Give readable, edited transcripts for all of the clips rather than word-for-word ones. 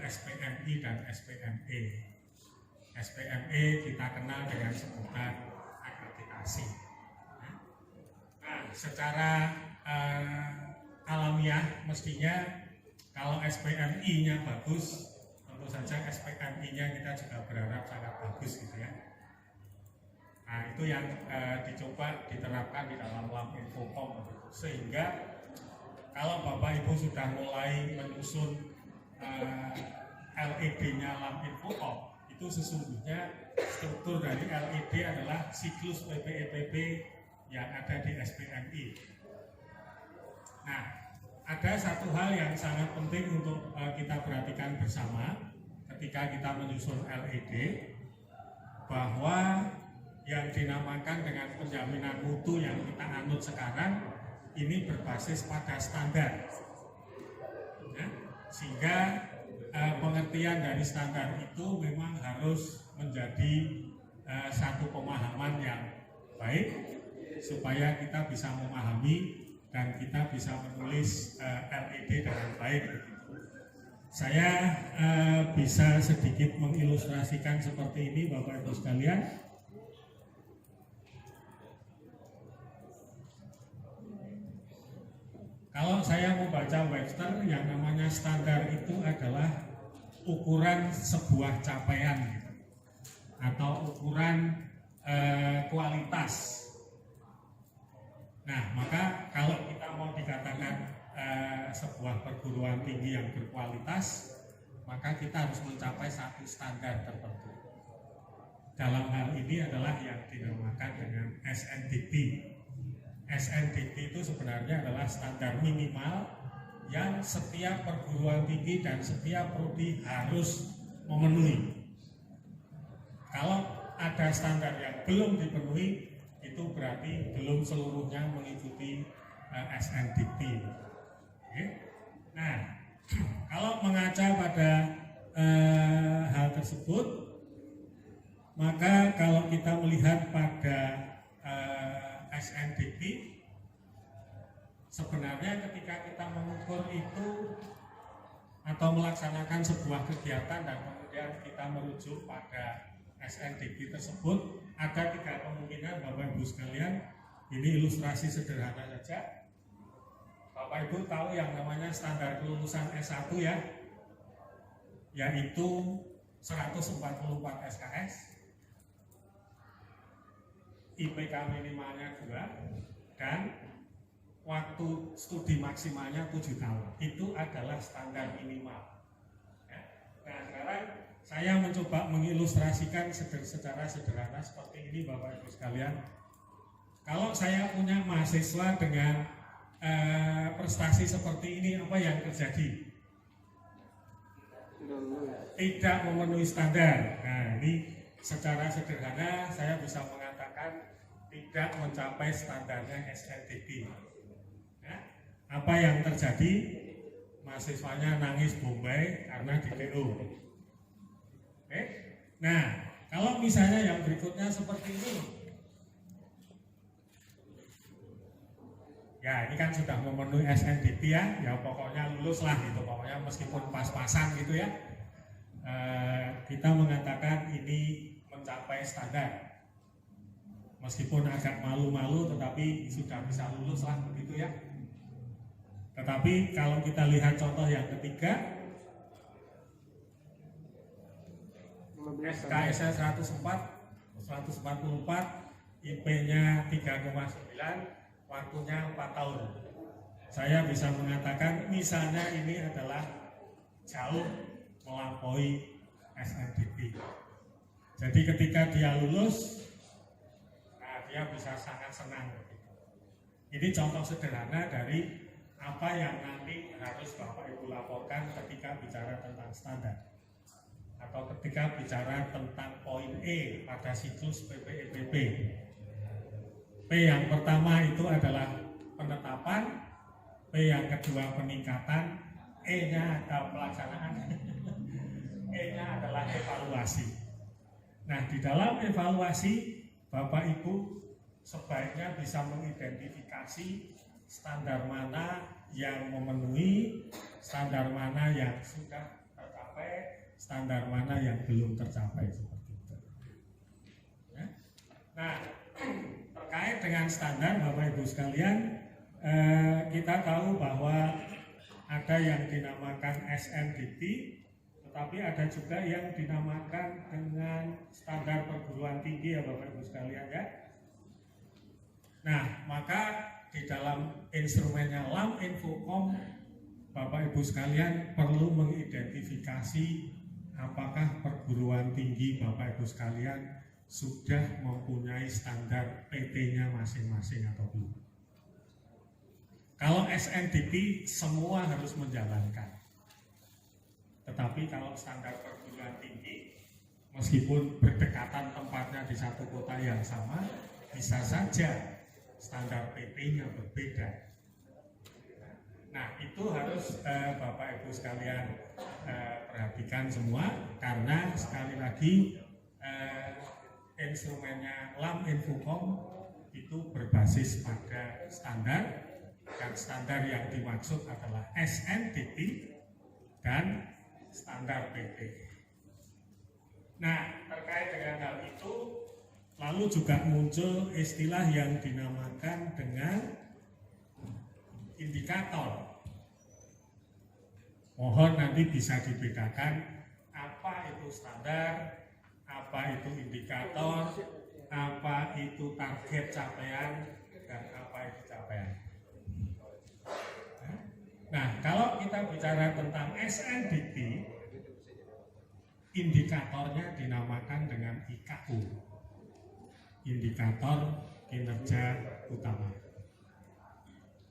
SPMI dan SPME. SPME kita kenal dengan sebutan akreditasi. Nah, secara alamiah mestinya kalau SPMI-nya bagus, tentu saja SPMI-nya kita juga berharap sangat bagus gitu ya. Nah, itu yang dicoba diterapkan di dalam LAM Infocom, sehingga kalau Bapak Ibu sudah mulai menyusun LED-nya LAM Infocom, itu sesungguhnya struktur dari LED adalah siklus PPEPP yang ada di SPMI. Nah, ada satu hal yang sangat penting untuk kita perhatikan bersama ketika kita menyusun LED, bahwa yang dinamakan dengan penjaminan mutu yang kita anut sekarang ini berbasis pada standar, ya, sehingga pengertian dari standar itu memang harus menjadi satu pemahaman yang baik supaya kita bisa memahami dan kita bisa menulis LED dengan baik. Saya bisa sedikit mengilustrasikan seperti ini, Bapak Ibu sekalian. Kalau saya membaca Webster, yang namanya standar itu adalah ukuran sebuah capaian gitu, atau ukuran kualitas. Nah, maka kalau kita mau dikatakan sebuah perguruan tinggi yang berkualitas, maka kita harus mencapai satu standar tertentu. Dalam hal ini adalah yang dinamakan dengan SNDP. SNDP itu sebenarnya adalah standar minimal yang setiap perguruan tinggi dan setiap prodi harus memenuhi. Kalau ada standar yang belum dipenuhi, itu berarti belum seluruhnya mengikuti SNDP. Oke. Nah, kalau mengaca pada hal tersebut, maka kalau kita melihat pada SNDP, sebenarnya ketika kita mengukur itu atau melaksanakan sebuah kegiatan dan kemudian kita merujuk pada SNDP tersebut, ada tiga kemungkinan, Bapak Ibu sekalian. Ini ilustrasi sederhana saja. Bapak Ibu tahu yang namanya standar kelulusan S1 ya, yaitu 144 SKS, IPK minimalnya 2, dan waktu studi maksimalnya 7 tahun. Itu adalah standar minimal. Nah, sekarang saya mencoba mengilustrasikan secara sederhana seperti ini, Bapak Ibu sekalian. Kalau saya punya mahasiswa dengan prestasi seperti ini, apa yang terjadi? Tidak memenuhi standar. Nah, ini secara sederhana saya bisa mengatakan tidak mencapai standarnya SNDP. Nah, apa yang terjadi? Mahasiswanya nangis bombay karena di PO. Oke. Nah, kalau misalnya yang berikutnya seperti ini, ya ini kan sudah memenuhi SNDP ya pokoknya lulus lah gitu, pokoknya meskipun pas-pasan gitu ya, kita mengatakan ini mencapai standar. Meskipun agak malu-malu tetapi sudah bisa lulus lah begitu ya. Tetapi kalau kita lihat contoh yang ketiga, SKS 144, IP-nya 3,9, waktunya 4 tahun. Saya bisa mengatakan misalnya ini adalah jauh melampaui SNDP. Jadi ketika dia lulus, dia bisa sangat senang. Ini contoh sederhana dari apa yang nanti harus Bapak Ibu laporkan ketika bicara tentang standar atau ketika bicara tentang poin E pada siklus PPEPP. P yang pertama itu adalah penetapan, P yang kedua peningkatan, E-nya adalah pelaksanaan, E-nya adalah evaluasi. Nah, di dalam evaluasi Bapak Ibu sebaiknya bisa mengidentifikasi standar mana yang memenuhi, standar mana yang sudah tercapai tercapai, standar mana yang belum tercapai, seperti itu. Ya. Nah, terkait dengan standar, Bapak Ibu sekalian, kita tahu bahwa ada yang dinamakan SNDT, tetapi ada juga yang dinamakan dengan standar perguruan tinggi, ya Bapak Ibu sekalian ya. Nah, maka di dalam instrumennya LAM Infocom, Bapak Ibu sekalian perlu mengidentifikasi apakah perguruan tinggi Bapak Ibu sekalian sudah mempunyai standar PT-nya masing-masing atau belum. Kalau SNDP semua harus menjalankan. Tetapi kalau standar perguruan tinggi, meskipun berdekatan tempatnya di satu kota yang sama, bisa saja standar PT-nya berbeda. Nah, itu harus Bapak Ibu sekalian perhatikan semua, karena sekali lagi instrumennya LAM Infocom itu berbasis pada standar, dan standar yang dimaksud adalah SNDT dan standar PT. Nah, terkait dengan hal itu, lalu juga muncul istilah yang dinamakan dengan indikator. Mohon nanti bisa dibedakan apa itu standar, apa itu indikator, apa itu target capaian, dan apa itu capaian. Nah, kalau kita bicara tentang SNDT, indikatornya dinamakan dengan IKU, indikator kinerja utama.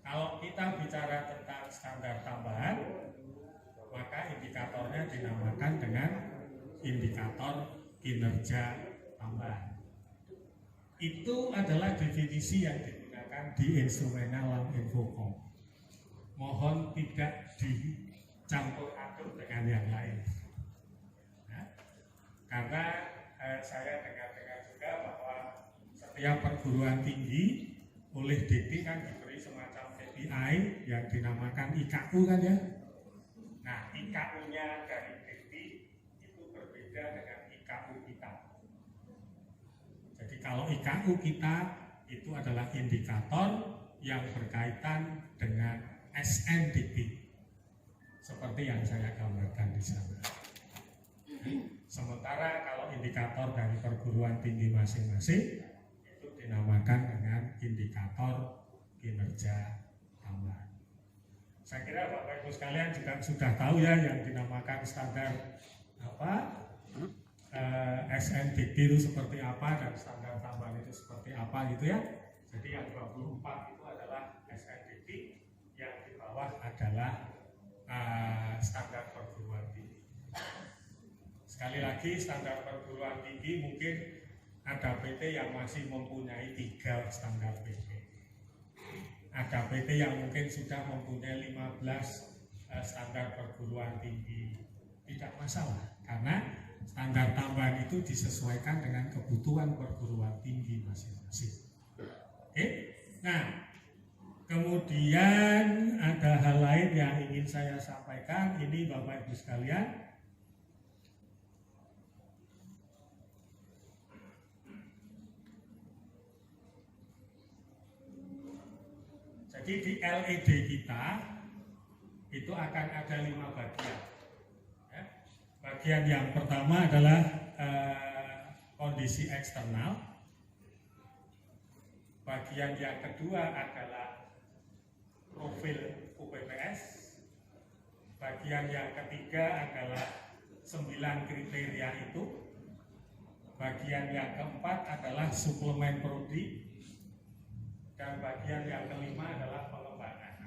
Kalau kita bicara tentang standar tambahan, maka indikatornya dinamakan dengan indikator kinerja tambahan. Itu adalah definisi yang digunakan di instrumennya LAM Infocom. Mohon tidak dicampur aduk dengan yang lain. Nah, karena saya dengar-dengar juga bahwa setiap perguruan tinggi oleh DT kan diberi semacam KPI yang dinamakan IKU kan ya. Nah, IKU-nya dari DT itu berbeda dengan IKU kita. Jadi kalau IKU kita itu adalah indikator yang berkaitan dengan SNDT, seperti yang saya gambarkan di sana. Sementara kalau indikator dari perguruan tinggi masing-masing itu dinamakan dengan indikator kinerja tambahan. Saya kira Bapak Ibu sekalian juga sudah tahu ya yang dinamakan standar apa, SNDT itu seperti apa dan standar tambahan itu seperti apa gitu ya. Jadi yang 24 itu adalah SNDT, yang di bawah adalah standar perguruan tinggi. Sekali lagi, standar perguruan tinggi mungkin ada PT yang masih mempunyai 3 standar PT. Ada PT yang mungkin sudah mempunyai 15 standar perguruan tinggi. Tidak masalah, karena standar tambahan itu disesuaikan dengan kebutuhan perguruan tinggi masing-masing. Oke? Nah, kemudian ada hal lain yang ingin saya sampaikan, ini Bapak Ibu sekalian. Jadi di LED kita itu akan ada 5 bagian. Ya. Bagian yang pertama adalah kondisi eksternal. Bagian yang kedua adalah profil UPPS. Bagian yang ketiga adalah 9 kriteria itu. Bagian yang keempat adalah suplemen prodi. Dan bagian yang kelima adalah pengembangan.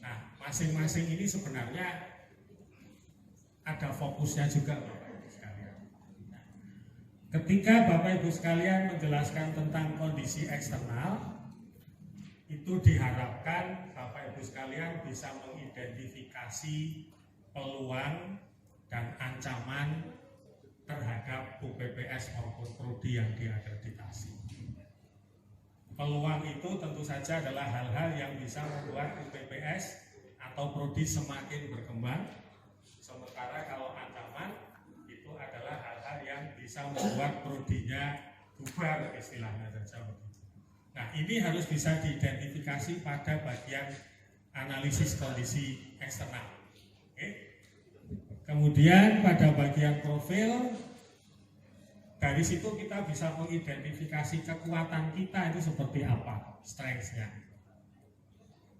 Nah, masing-masing ini sebenarnya ada fokusnya juga Bapak Ibu sekalian. Ketika Bapak Ibu sekalian menjelaskan tentang kondisi eksternal, itu diharapkan Bapak Ibu sekalian bisa mengidentifikasi peluang dan ancaman terhadap UPPS maupun prodi yang diakreditasi. Peluang itu tentu saja adalah hal-hal yang bisa membuat UPPS atau prodi semakin berkembang. Sementara kalau ancaman itu adalah hal-hal yang bisa membuat prodinya bubar, istilahnya saja begitu. Nah, ini harus bisa diidentifikasi pada bagian analisis kondisi eksternal. Oke. Kemudian pada bagian profil, dari situ kita bisa mengidentifikasi kekuatan kita itu seperti apa, strength-nya.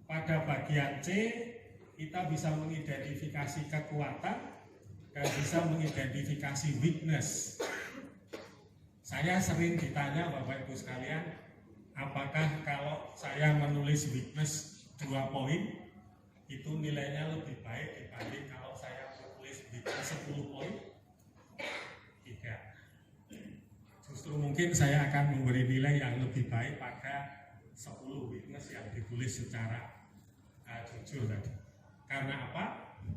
Pada bagian C, kita bisa mengidentifikasi kekuatan dan bisa mengidentifikasi weakness. Saya sering ditanya Bapak Ibu sekalian, apakah kalau saya menulis weakness 2 poin itu nilainya lebih baik dibanding kalau saya menulis weakness 10 poin? Tidak. Justru mungkin saya akan memberi nilai yang lebih baik pada 10 weakness yang ditulis secara jujur tadi. Karena apa?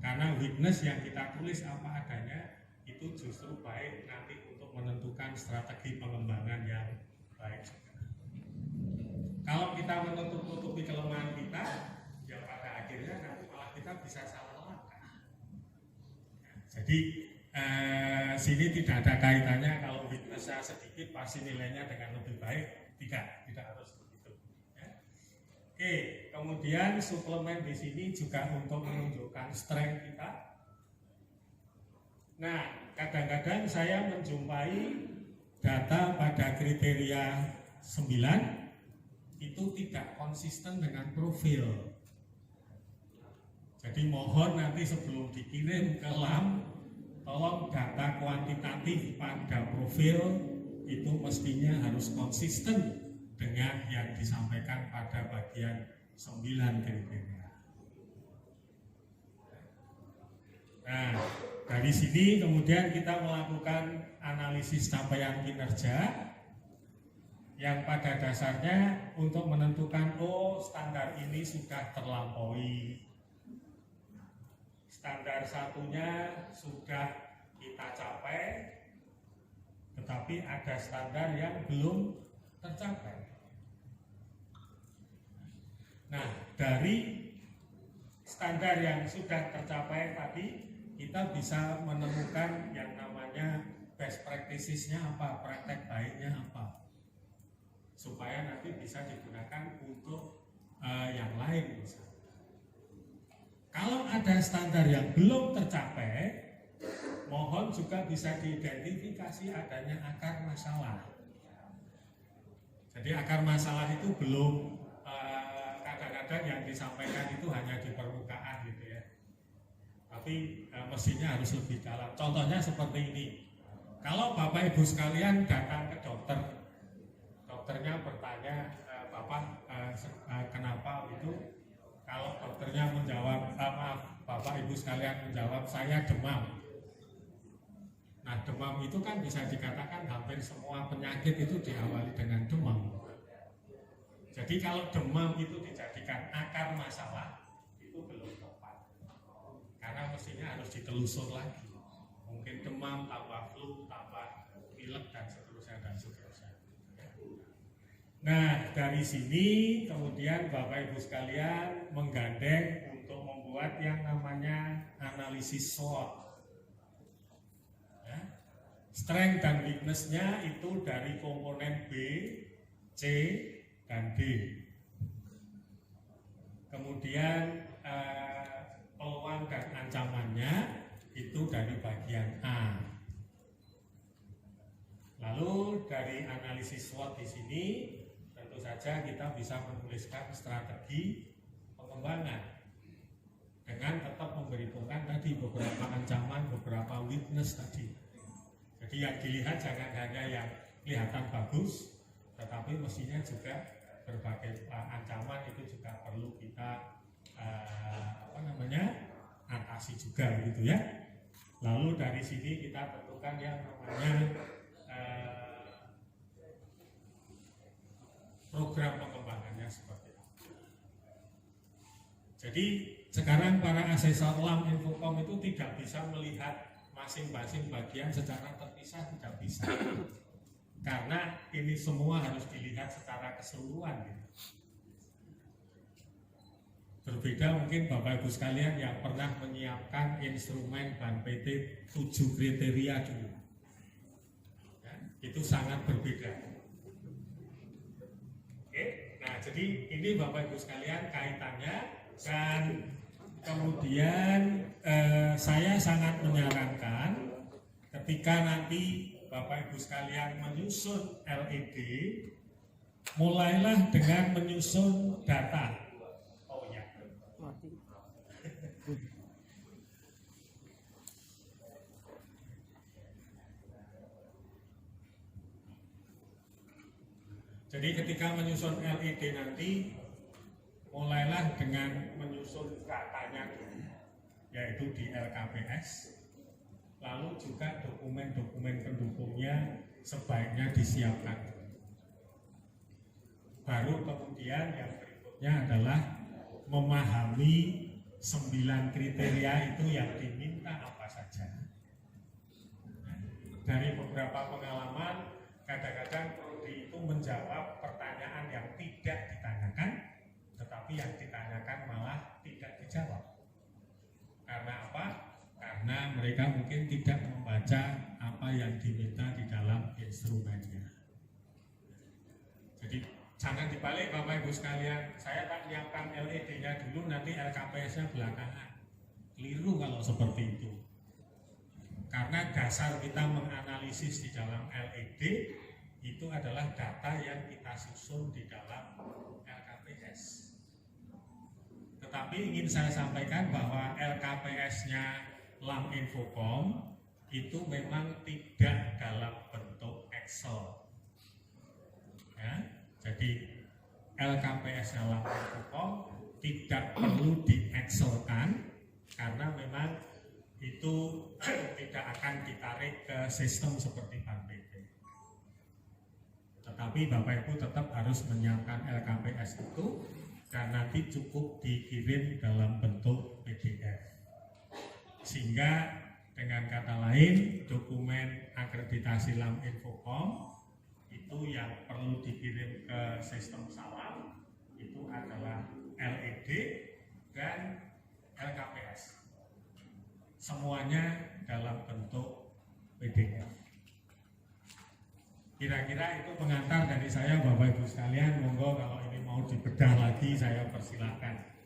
Karena weakness yang kita tulis apa adanya itu justru baik nanti untuk menentukan strategi pengembangan yang baik. Kalau kita menutup-nutupi kelemahan kita, ya pada akhirnya nanti malah kita bisa salah langkah. Jadi sini tidak ada kaitannya kalau weakness-nya sedikit pasti nilainya dengan lebih baik. Tidak harus begitu. Ya. Oke, kemudian suplemen di sini juga untuk menunjukkan strength kita. Nah, kadang-kadang saya menjumpai data pada kriteria 9 itu tidak konsisten dengan profil. Jadi mohon nanti sebelum dikirim ke LAM, tolong data kuantitatif pada profil itu mestinya harus konsisten dengan yang disampaikan pada bagian 9 kriteria. Nah, dari sini kemudian kita melakukan analisis capaian kinerja yang pada dasarnya untuk menentukan standar ini sudah terlampaui, standar satunya sudah kita capai, tetapi ada standar yang belum tercapai. Nah, dari standar yang sudah tercapai tadi kita bisa menemukan yang namanya best practices-nya apa, praktek baiknya apa, supaya nanti bisa digunakan untuk yang lain misalnya. Kalau ada standar yang belum tercapai, mohon juga bisa diidentifikasi adanya akar masalah. Jadi akar masalah itu belum kadang-kadang yang disampaikan itu hanya di permukaan gitu ya. Tapi mestinya harus lebih dalam. Contohnya seperti ini. Kalau Bapak Ibu sekalian datang ke dokter, dokternya bertanya, Bapak kenapa itu? Kalau dokternya menjawab, maaf, Bapak Ibu sekalian menjawab, saya demam. Nah, demam itu kan bisa dikatakan hampir semua penyakit itu diawali dengan demam. Jadi kalau demam itu dijadikan akar masalah, itu belum tepat. Karena mestinya harus ditelusur lagi. Mungkin demam, tambah flu, tambah pilek, dan seterusnya, dan seterusnya. Nah, dari sini kemudian Bapak Ibu sekalian menggandeng untuk membuat yang namanya analisis SWOT. Ya. Strength dan weakness-nya itu dari komponen B, C, dan D. Kemudian peluang dan ancamannya itu dari bagian A. Lalu dari analisis SWOT di sini tentu saja kita bisa menuliskan strategi pengembangan dengan tetap memperhitungkan tadi beberapa ancaman, beberapa weakness tadi. Jadi yang dilihat jangan hanya yang kelihatan bagus, tetapi mestinya juga berbagai ancaman itu juga perlu kita atasi juga gitu ya. Lalu dari sini kita tentukan yang namanya program pengembangannya seperti apa. Jadi sekarang para asesor LAM Infocom itu tidak bisa melihat masing-masing bagian secara terpisah, tidak bisa. Karena ini semua harus dilihat secara keseluruhan gitu. Berbeda mungkin Bapak Ibu sekalian yang pernah menyiapkan instrumen Ban PT 7 kriteria dulu. Ya, itu sangat berbeda. Oke, nah jadi ini Bapak Ibu sekalian kaitannya, dan kemudian saya sangat menyarankan ketika nanti Bapak Ibu sekalian menyusun LED, mulailah dengan menyusun data. Oh ya. Jadi ketika menyusun LED nanti, mulailah dengan menyusun datanya dulu, yaitu di LKPS. Lalu juga dokumen-dokumen pendukungnya sebaiknya disiapkan. Baru kemudian yang berikutnya adalah memahami 9 kriteria itu yang diminta apa saja. Dari beberapa pengalaman, kadang-kadang prodi itu menjawab pertanyaan yang tidak ditanyakan, tetapi yang ditanyakan malah tidak dijawab. Karena apa? Karena mereka mungkin tidak membaca apa yang diminta di dalam instrumennya. Jadi jangan dibalik Bapak Ibu sekalian, saya tak nyiapkan LED-nya dulu, nanti LKPS-nya belakangan. Keliru kalau seperti itu. Karena dasar kita menganalisis di dalam LED itu adalah data yang kita susun di dalam LKPS. Tetapi ingin saya sampaikan bahwa LKPS-nya LAM Infocom itu memang tidak dalam bentuk Excel. Ya, jadi LKPS-nya LAM Infocom tidak perlu di Excel-kan, karena memang itu tidak akan ditarik ke sistem seperti Ban PT. Tetapi Bapak Ibu tetap harus menyiapkan LKPS itu, dan nanti cukup dikirim dalam bentuk PDF. Sehingga dengan kata lain, dokumen akreditasi LAM Infocom itu yang perlu dikirim ke sistem SALAM itu adalah LED dan LKPS. Semuanya dalam bentuk PDF. Kira-kira itu pengantar dari saya Bapak Ibu sekalian. Monggo kalau ini mau dibedah lagi saya persilakan.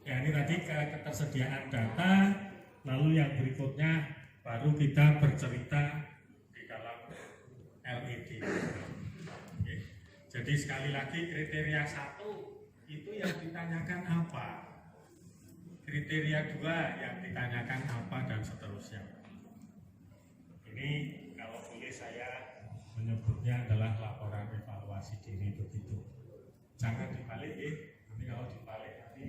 Ya, ini tadi ketersediaan data, lalu yang berikutnya baru kita bercerita di dalam LED. Oke. Jadi sekali lagi kriteria 1 itu yang ditanyakan apa, kriteria 2 yang ditanyakan apa, dan seterusnya. Ini kalau boleh saya menyebutnya adalah laporan evaluasi diri begitu. Jangan dibalik ya, nanti kalau dibalik nanti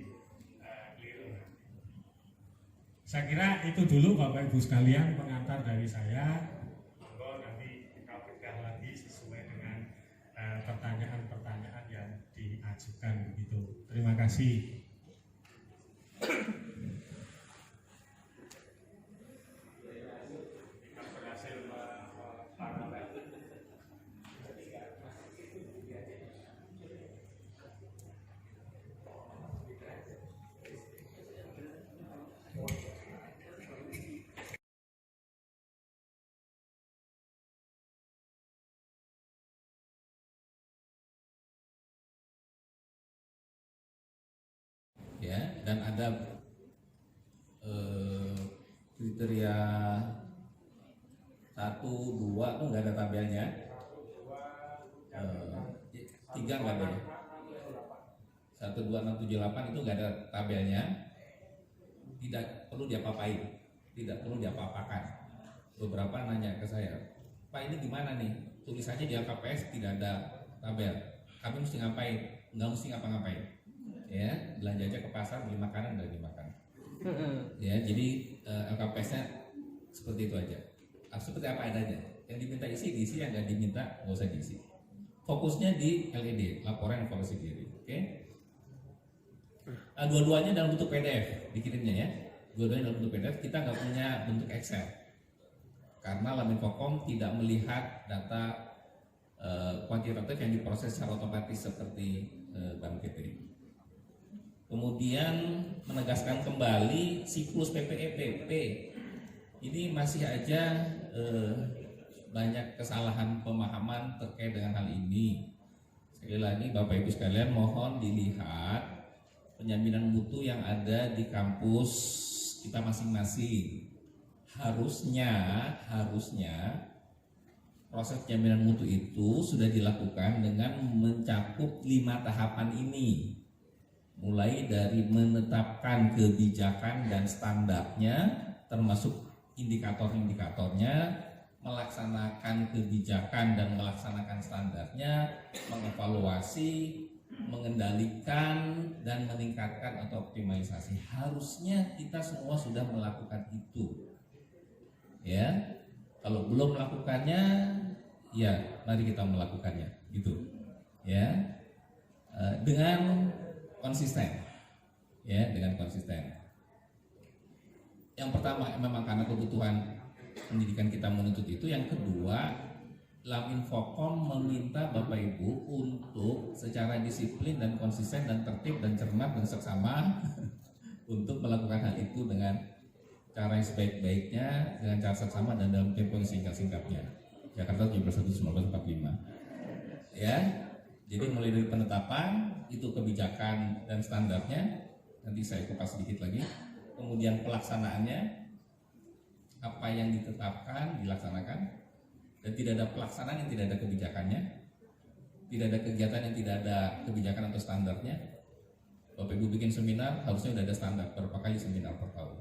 keliru. Saya kira itu dulu Bapak Ibu sekalian pengantar dari saya. Monggo nanti kita bedah lagi sesuai dengan pertanyaan-pertanyaan yang diajukan begitu. Terima kasih. Ya, dan ada kriteria 1, 2 tuh nggak ada tabelnya, 3 nggak ada ya, 1, 2, 6, 7, 8 itu nggak ada tabelnya, tidak perlu diapa-apain, tidak perlu diapa-apakan. Beberapa nanya ke saya, Pak ini gimana nih, tulisannya di LKPS tidak ada tabel, kami mesti ngapain? Nggak mesti ngapa-ngapain. Ya, belanja aja ke pasar, beli makanan dan dimakan. Ya, jadi LKPS-nya seperti itu aja. Seperti apa adanya. Yang diminta isi diisi, yang nggak diminta nggak usah diisi. Fokusnya di LED, laporan evaluasi diri. Oke? Dua-duanya dalam bentuk PDF dikirimnya ya. Dua-duanya dalam bentuk PDF. Kita nggak punya bentuk Excel karena LAM Infocom tidak melihat data kuantitatif yang diproses secara otomatis seperti Ban PT. Kemudian menegaskan kembali siklus PPEPP. Ini masih aja banyak kesalahan pemahaman terkait dengan hal ini. Sekali lagi Bapak Ibu sekalian, mohon dilihat penjaminan mutu yang ada di kampus kita masing-masing. Harusnya proses jaminan mutu itu sudah dilakukan dengan mencakup 5 tahapan ini. Mulai dari menetapkan kebijakan dan standarnya, termasuk indikator-indikatornya, melaksanakan kebijakan dan melaksanakan standarnya, mengevaluasi, mengendalikan, dan meningkatkan atau optimalisasi. Harusnya kita semua sudah melakukan itu. Ya, kalau belum melakukannya, ya mari kita melakukannya, gitu. Ya, dengan konsisten, ya, dengan konsisten. Yang pertama memang karena kebutuhan pendidikan kita menuntut itu. Yang kedua, Laminfokom meminta Bapak Ibu untuk secara disiplin dan konsisten dan tertib dan cermat dan seksama untuk melakukan hal itu dengan cara yang sebaik-baiknya, dengan cara seksama dan dalam tempo yang singkat-singkatnya. Jakarta 17/1/1945. Ya, jadi mulai dari penetapan itu kebijakan dan standarnya, nanti saya kupas sedikit lagi. Kemudian pelaksanaannya, apa yang ditetapkan dilaksanakan, dan tidak ada pelaksanaan yang tidak ada kebijakannya, tidak ada kegiatan yang tidak ada kebijakan atau standarnya. Bapak Ibu bikin seminar, harusnya sudah ada standar, berapa kali seminar per tahun.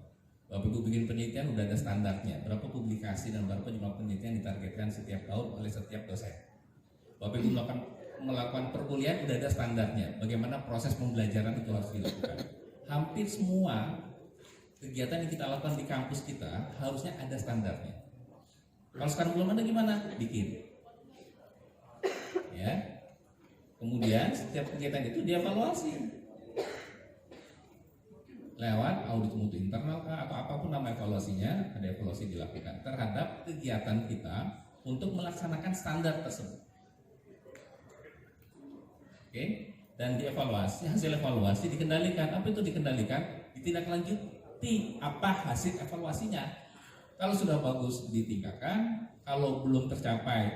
Bapak Ibu bikin penelitian, sudah ada standarnya, berapa publikasi dan berapa jumlah penelitian ditargetkan setiap tahun oleh setiap dosen. Bapak Ibu melakukan perkuliahan, sudah ada standarnya, bagaimana proses pembelajaran itu harus dilakukan. Hampir semua kegiatan yang kita lakukan di kampus kita harusnya ada standarnya. Kalau sekarang belum ada, gimana? Bikin. Ya. Kemudian setiap kegiatan itu dievaluasi lewat audit mutu internal atau apapun nama evaluasinya. Ada evaluasi dilakukan terhadap kegiatan kita untuk melaksanakan standar tersebut. Oke. Dan dievaluasi, hasil evaluasi dikendalikan. Apa itu dikendalikan? Ditindaklanjuti. Apa hasil evaluasinya? Kalau sudah bagus ditingkatkan, kalau belum tercapai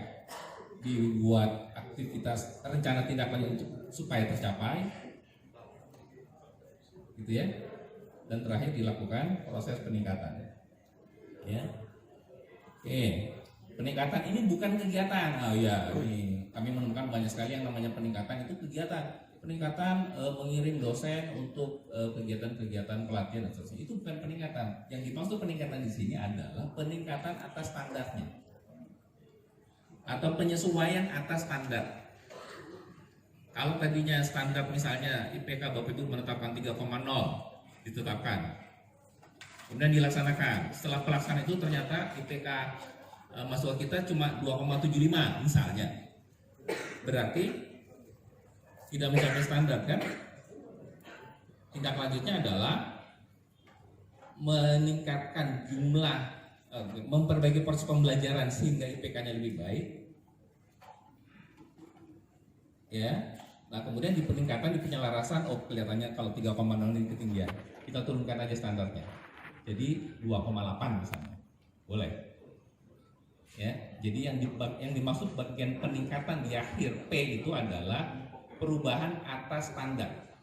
dibuat aktivitas rencana tindak lanjut supaya tercapai, gitu ya. Dan terakhir dilakukan proses peningkatan. Ya. Oke. Peningkatan ini bukan kegiatan. Oh ya, ini kami menemukan banyak sekali yang namanya peningkatan itu kegiatan. Peningkatan mengirim dosen untuk kegiatan-kegiatan pelatihan dan seterusnya. Itu bukan peningkatan. Yang dimaksud peningkatan di sini adalah peningkatan atas standarnya atau penyesuaian atas standar. Kalau tadinya standar misalnya IPK Bapak Ibu menetapkan 3,0 ditetapkan, kemudian dilaksanakan. Setelah pelaksanaan itu ternyata IPK mahasiswa kita cuma 2,75 misalnya, berarti tidak mencapai standar, kan? Tindak lanjutnya adalah meningkatkan jumlah, memperbaiki proses pembelajaran sehingga IPK-nya lebih baik. Ya. Nah, kemudian di peningkatan, di penyelarasan, kelihatannya kalau 3,0 ini ketinggian, kita turunkan aja standarnya. Jadi 2,8 misalnya. Boleh. Ya. Jadi yang dimaksud bagian peningkatan di akhir P itu adalah perubahan atas standar,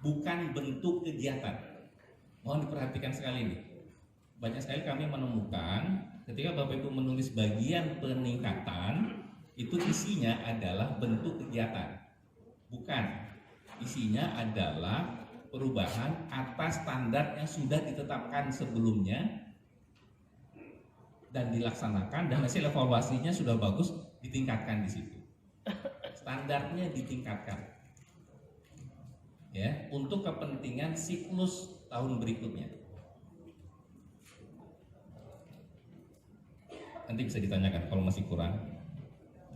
bukan bentuk kegiatan. Mohon diperhatikan sekali ini. Banyak sekali kami menemukan ketika Bapak Ibu menulis bagian peningkatan, itu isinya adalah bentuk kegiatan. Bukan. Isinya adalah perubahan atas standar yang sudah ditetapkan sebelumnya dan dilaksanakan, dan hasil evaluasinya sudah bagus, ditingkatkan di situ. Standarnya ditingkatkan, ya, untuk kepentingan siklus tahun berikutnya. Nanti bisa ditanyakan kalau masih kurang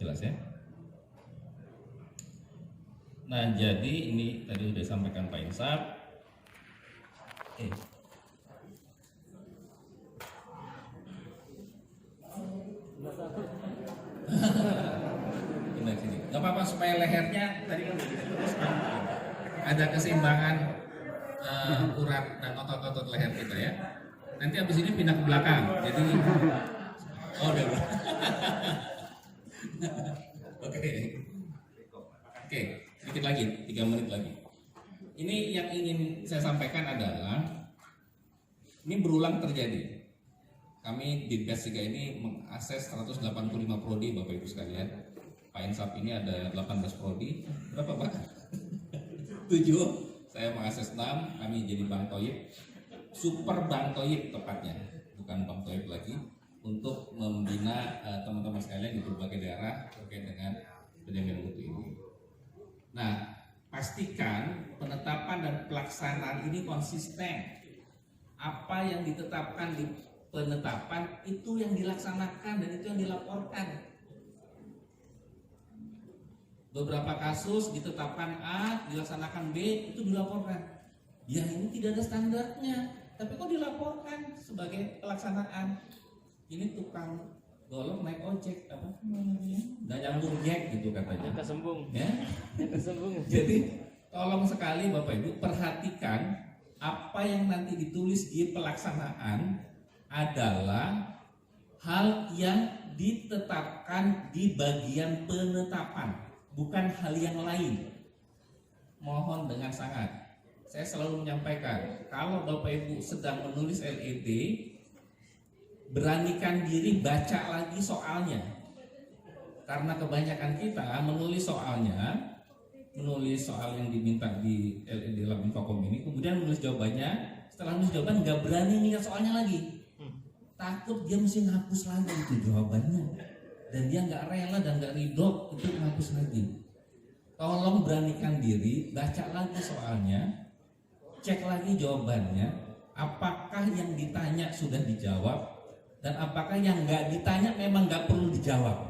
jelas, ya. Nah, jadi ini tadi sudah disampaikan Pak Insaf. Sini. Gak apa-apa supaya lehernya tadi kan terus ada keseimbangan urat dan otot-otot leher kita ya. Nanti habis ini pindah ke belakang. Jadi udah. Oke. Oke, sedikit lagi, 3 menit lagi. Ini yang ingin saya sampaikan adalah ini berulang terjadi. Kami di BES 3 ini mengakses 185 prodi Bapak Ibu sekalian. Pak Insaf ini ada 18 prodi. Berapa Pak? 7. Saya mengakses 6. Kami jadi Bang Toyib, Super Bang Toyib tepatnya, bukan Bang Toyib lagi, untuk membina teman-teman sekalian di berbagai daerah terkait dengan penjagaan mutu ini. Nah, pastikan penetapan dan pelaksanaan ini konsisten. Apa yang ditetapkan di penetapan itu yang dilaksanakan dan itu yang dilaporkan. Beberapa kasus ditetapkan A, dilaksanakan B, itu dilaporkan. Ya ini tidak ada standarnya, tapi kok dilaporkan sebagai pelaksanaan. Ini tukang golok naik ojek apa? Nggak nyambung jack gitu katanya. Kesembung. Ya. Kesembung. Jadi tolong sekali Bapak Ibu perhatikan apa yang nanti ditulis di pelaksanaan adalah hal yang ditetapkan di bagian penetapan, bukan hal yang lain. Mohon dengan sangat, saya selalu menyampaikan, kalau Bapak Ibu sedang menulis LED, beranikan diri baca lagi soalnya. Karena kebanyakan kita menulis soalnya, menulis soal yang diminta di LED Lab Infokom ini, kemudian menulis jawabannya, setelah menulis jawaban nggak berani lihat soalnya lagi. Takut dia mesti ngapus lagi itu jawabannya, dan dia nggak rela dan nggak ridho itu ngapus lagi. Tolong beranikan diri, baca lagi soalnya, cek lagi jawabannya, apakah yang ditanya sudah dijawab, dan apakah yang nggak ditanya memang nggak perlu dijawab.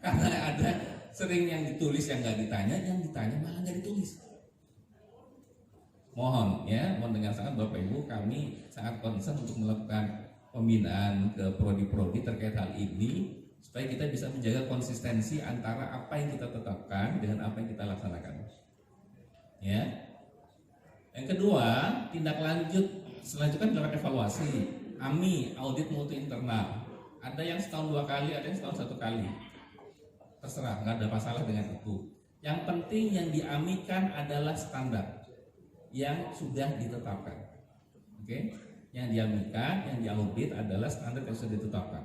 Karena ada sering yang ditulis yang nggak ditanya, yang ditanya malah nggak ditulis. Mohon ya, mohon dengan sangat Bapak Ibu, kami sangat concern untuk melakukan pembinaan ke prodi-prodi terkait hal ini supaya kita bisa menjaga konsistensi antara apa yang kita tetapkan dengan apa yang kita laksanakan. Ya. Yang kedua, tindak lanjut selanjutnya adalah evaluasi. AMI, audit mutu internal. Ada yang setahun 2 kali, ada yang setahun 1 kali. Terserah, nggak ada masalah dengan itu. Yang penting yang diamikan adalah standar yang sudah ditetapkan. Oke, yang diamikan, yang diaudit adalah standar yang sudah ditetapkan.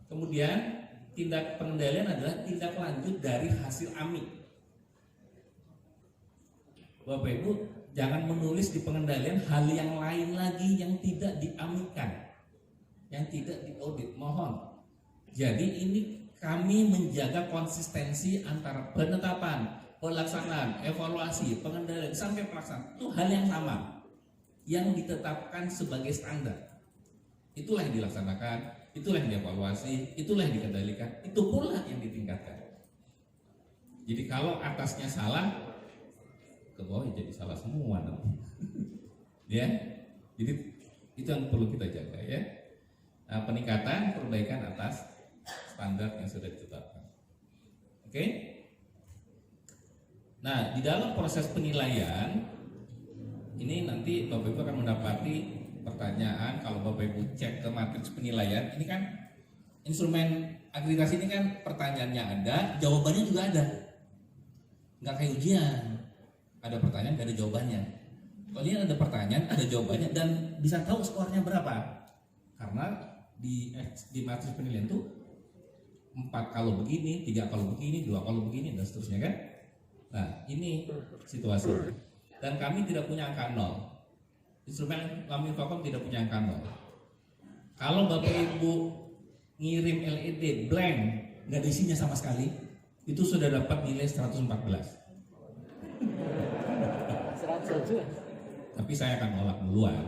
Kemudian tindak pengendalian adalah tindak lanjut dari hasil AMI. Bapak Ibu jangan menulis di pengendalian hal yang lain lagi yang tidak diamikan, yang tidak diaudit. Mohon. Jadi ini kami menjaga konsistensi antara penetapan, pelaksanaan, evaluasi, pengendalian sampai pelaksanaan itu hal yang sama yang ditetapkan sebagai standar. Itulah yang dilaksanakan, itulah yang dievaluasi, itulah yang dikendalikan, itu pula yang ditingkatkan. Jadi kalau atasnya salah, ke bawah jadi salah semua nanti. Ya, jadi itu yang perlu kita jaga ya. Nah, peningkatan, perbaikan atas standar yang sudah ditetapkan. Oke? Nah, di dalam proses penilaian ini nanti Bapak Ibu akan mendapati pertanyaan. Kalau Bapak Ibu cek ke matriks penilaian, ini kan instrumen akreditasi ini kan pertanyaannya ada, jawabannya juga ada. Nggak kayak ujian, ada pertanyaan, nggak ada jawabannya. Kalau ini ada pertanyaan, ada jawabannya, dan bisa tahu skornya berapa. Karena di matriks penilaian itu 4 kalau begini, 3 kalau begini, 2 kalau begini, dan seterusnya kan. Nah, ini situasi. Dan kami tidak punya angka 0. Instrumen Lab Infokom tidak punya angka 0. Kalau Bapak Ibu ngirim LED blank, nggak ada isinya sama sekali, itu sudah dapat nilai 114. 100. Tapi saya akan nolak duluan.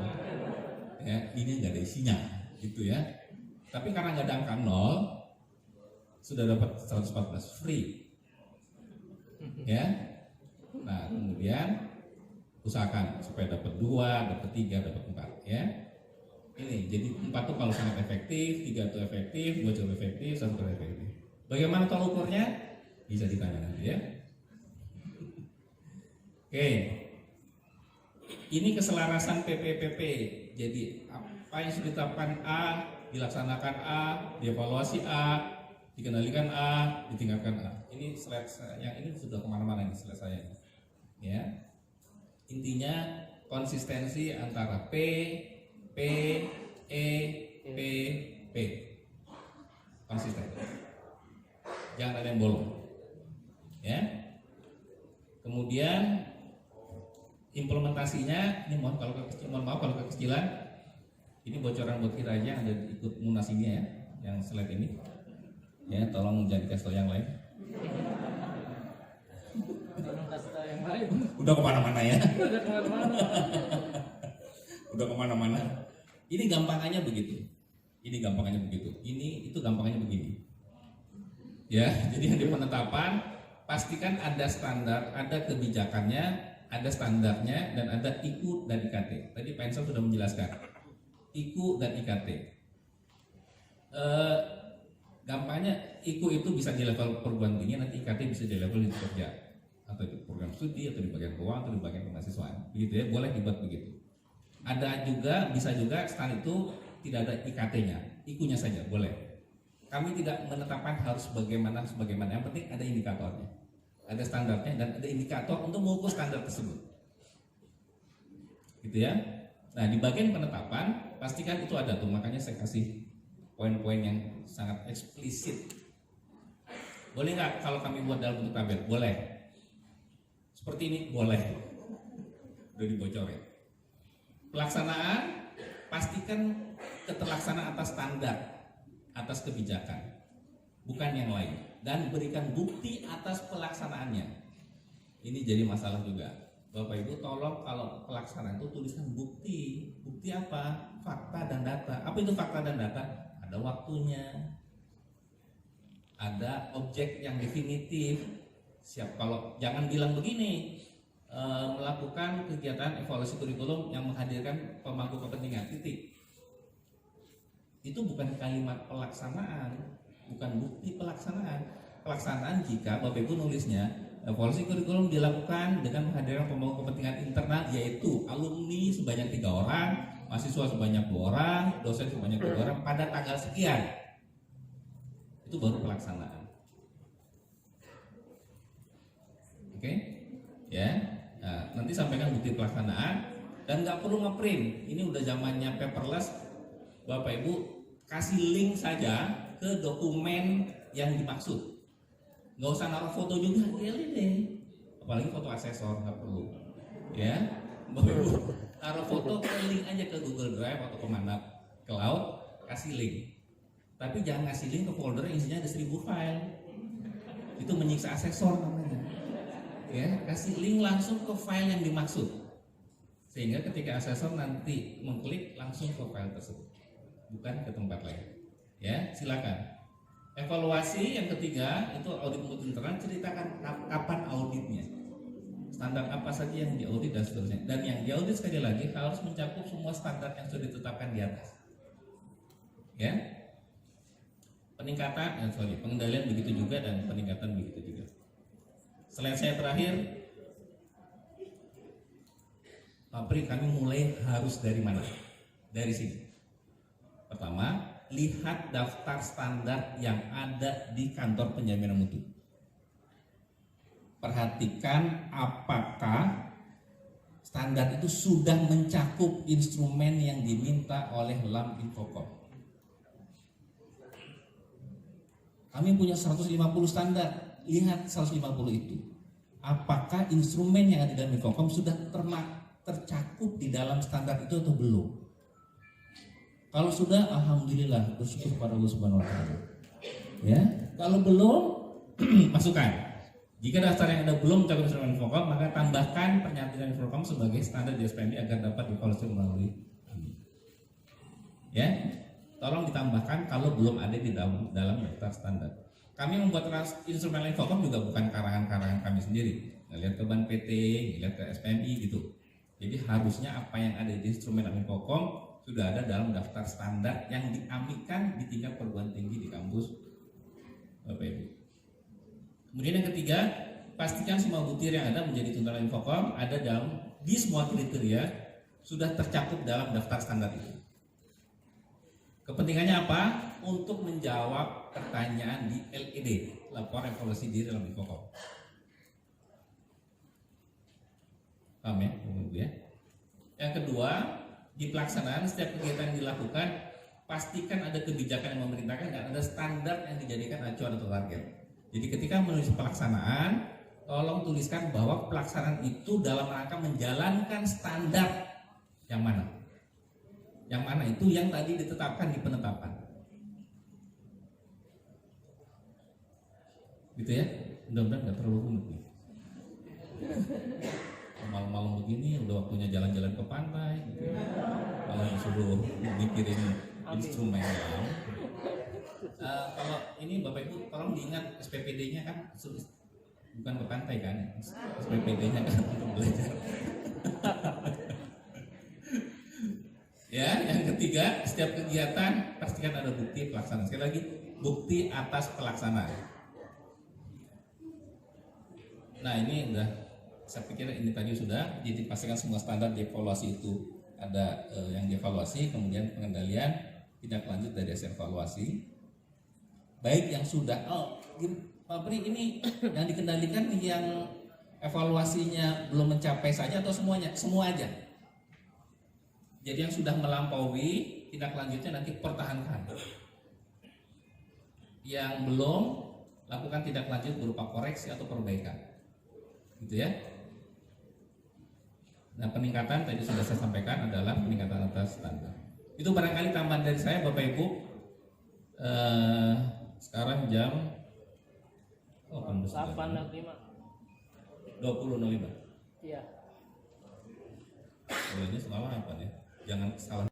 Ya, ini nggak ada isinya, gitu ya. Tapi karena nggak ada angka 0, sudah dapat 114 free. Ya. Nah, kemudian usahakan supaya dapat 2, dapat 3, dapat 4 ya. Ini jadi 4 tuh kalau sangat efektif, 3 itu efektif, 2 cukup efektif, 1 cukup efektif. Bagaimana tolak ukurnya? Bisa ditanya nanti ya. Oke. Ini keselarasan PPPP. Jadi apa yang sudah ditetapkan A, dilaksanakan A, dievaluasi A, dikendalikan A, ditingkatkan A. Ini slide yang ini sudah kemana-mana ini slide saya. Ya, intinya konsistensi antara P, E, P. Konsisten. Jangan ada yang bolong. Ya. Kemudian implementasinya, ini mohon maaf kalau kekecilan. Ini bocoran buat kita aja, ada ikut munas ini ya, yang slide ini. Ya, tolong jangan kasih tahu yang lain. Yang lain. Udah kemana-mana ya. Udah kemana-mana. Udah kemana-mana. Ini gampangannya begitu. Ini gampangannya begitu. Itu gampangannya begini. Ya, jadi yang di penetapan pastikan ada standar, ada kebijakannya, ada standarnya, dan ada IKU dan IKT. Tadi Pak Ensel sudah menjelaskan IKU dan IKT. Gampangnya IKU itu bisa di level perguruan tinggi, nanti IKT bisa di level di kerja atau di program studi atau di bagian keuangan atau di bagian kemahasiswaan. Begitu ya, boleh dibuat begitu. Ada juga, bisa juga stand itu tidak ada IKT-nya, IKU-nya saja boleh. Kami tidak menetapkan harus bagaimana, yang penting ada indikatornya, ada standarnya dan ada indikator untuk mengukur standar tersebut. Gitu ya. Nah, di bagian penetapan pastikan itu ada tuh, makanya saya kasih poin-poin yang sangat eksplisit. Boleh nggak kalau kami buat dalam bentuk tabel? Boleh. Seperti ini boleh. Udah dibocorin. Pelaksanaan, pastikan keterlaksanaan atas standar, atas kebijakan, bukan yang lain, dan berikan bukti atas pelaksanaannya. Ini jadi masalah juga. Bapak Ibu tolong kalau pelaksanaan itu tuliskan bukti. Bukti apa? Fakta dan data. Apa itu fakta dan data? Ada waktunya, ada objek yang definitif. Siap, kalau jangan bilang begini, melakukan kegiatan evaluasi kurikulum yang menghadirkan pemangku kepentingan, titik. Itu bukan kalimat pelaksanaan, bukan bukti pelaksanaan. Pelaksanaan jika Bapak Ibu nulisnya evaluasi kurikulum dilakukan dengan menghadirkan pemangku kepentingan internal, yaitu alumni sebanyak 3 orang, mahasiswa sebanyak 2 orang, dosen sebanyak 2 orang pada tanggal sekian. Itu baru pelaksanaan. Oke? Ya. Nah, nanti sampaikan bukti pelaksanaan dan nggak perlu ngeprint. Ini udah zamannya paperless. Bapak Ibu kasih link saja ke dokumen yang dimaksud. Nggak usah naruh foto juga, deh. Apalagi foto asesor nggak perlu. Ya, Bapak Ibu taruh foto, link aja ke Google Drive atau kemana, cloud, kasih link. Tapi jangan ngasih link ke folder yang isinya ada 1000 file. Itu menyiksa asesor namanya. Ya, kasih link langsung ke file yang dimaksud, sehingga ketika asesor nanti mengklik langsung ke file tersebut, bukan ke tempat lain. Ya, silakan. Evaluasi yang ketiga itu audit mutu internal, ceritakan kapan auditnya, standar apa saja yang diaudit dan seterusnya. Dan yang diaudit sekali lagi harus mencakup semua standar yang sudah ditetapkan di atas. Ya, peningkatan, pengendalian begitu juga dan peningkatan begitu juga. Slide saya terakhir, Pak Pri, kami mulai harus dari mana? Dari sini. Pertama, lihat daftar standar yang ada di kantor penjaminan mutu. Perhatikan apakah standar itu sudah mencakup instrumen yang diminta oleh LAM Infocom. Kami punya 150 standar. Lihat 150 itu, apakah instrumen yang ada di dalam Infocom sudah tercakup di dalam standar itu atau belum? Kalau sudah, alhamdulillah, bersyukur pada Allah Subhanahu wa taala. Ya, kalau belum, masukkan. Jika daftar yang ada belum mencakup instrumen Infocom, maka tambahkan pernyataan Infocom sebagai standar di SPMI agar dapat dievaluasi melalui kami. Ya, tolong ditambahkan kalau belum ada di dalam daftar standar. Kami membuat instrumen Infocom juga bukan karangan-karangan kami sendiri. Ngelihat ke Ban PT, ngelihat ke SPMI gitu. Jadi harusnya apa yang ada di instrumen Infocom sudah ada dalam daftar standar yang diamikan di tingkat perguruan tinggi di kampus Bapak Ibu. Kemudian yang ketiga, pastikan semua butir yang ada menjadi tuntunan Infocom ada dalam di semua kriteria sudah tercakup dalam daftar standar itu. Kepentingannya apa? Untuk menjawab pertanyaan di LED, laporan evaluasi diri lebih pokok. Paham ya, Ibu ya? Yang kedua, di pelaksanaan setiap kegiatan yang dilakukan, pastikan ada kebijakan yang memerintahkan dan ada standar yang dijadikan acuan atau target. Jadi ketika menulis pelaksanaan, tolong tuliskan bahwa pelaksanaan itu dalam rangka menjalankan standar yang mana? Yang mana itu yang tadi ditetapkan di penetapan. Gitu ya? Mudah-mudahan nggak terlalu rumit nih. Malam-malam begini udah waktunya jalan-jalan ke pantai gitu. Kalau disuruh mikirin instrumen. Kalau ini Bapak Ibu tolong diingat SPPD-nya kan bukan ke pantai kan, SPPD-nya kan untuk belajar. Ya, yang ketiga, setiap kegiatan pastikan ada bukti pelaksanaan. Sekali lagi, bukti atas pelaksanaan. Nah, ini udah, saya pikir ini tadi sudah. Jadi pastikan semua standar dievaluasi itu ada yang dievaluasi, kemudian pengendalian tindak lanjut dari hasil evaluasi. Baik yang sudah, Pak Pri, ini yang dikendalikan yang evaluasinya belum mencapai saja atau semuanya? Semua aja. Jadi yang sudah melampaui tindak lanjutnya nanti pertahankan. Yang belum, lakukan tindak lanjut berupa koreksi atau perbaikan. Gitu ya. Nah, peningkatan tadi sudah saya sampaikan adalah peningkatan atas standar. Itu barangkali tambahan dari saya Bapak Ibu. Sekarang jam 8.05. 20.05. Iya. Ini semalam apa nih? Jangan salah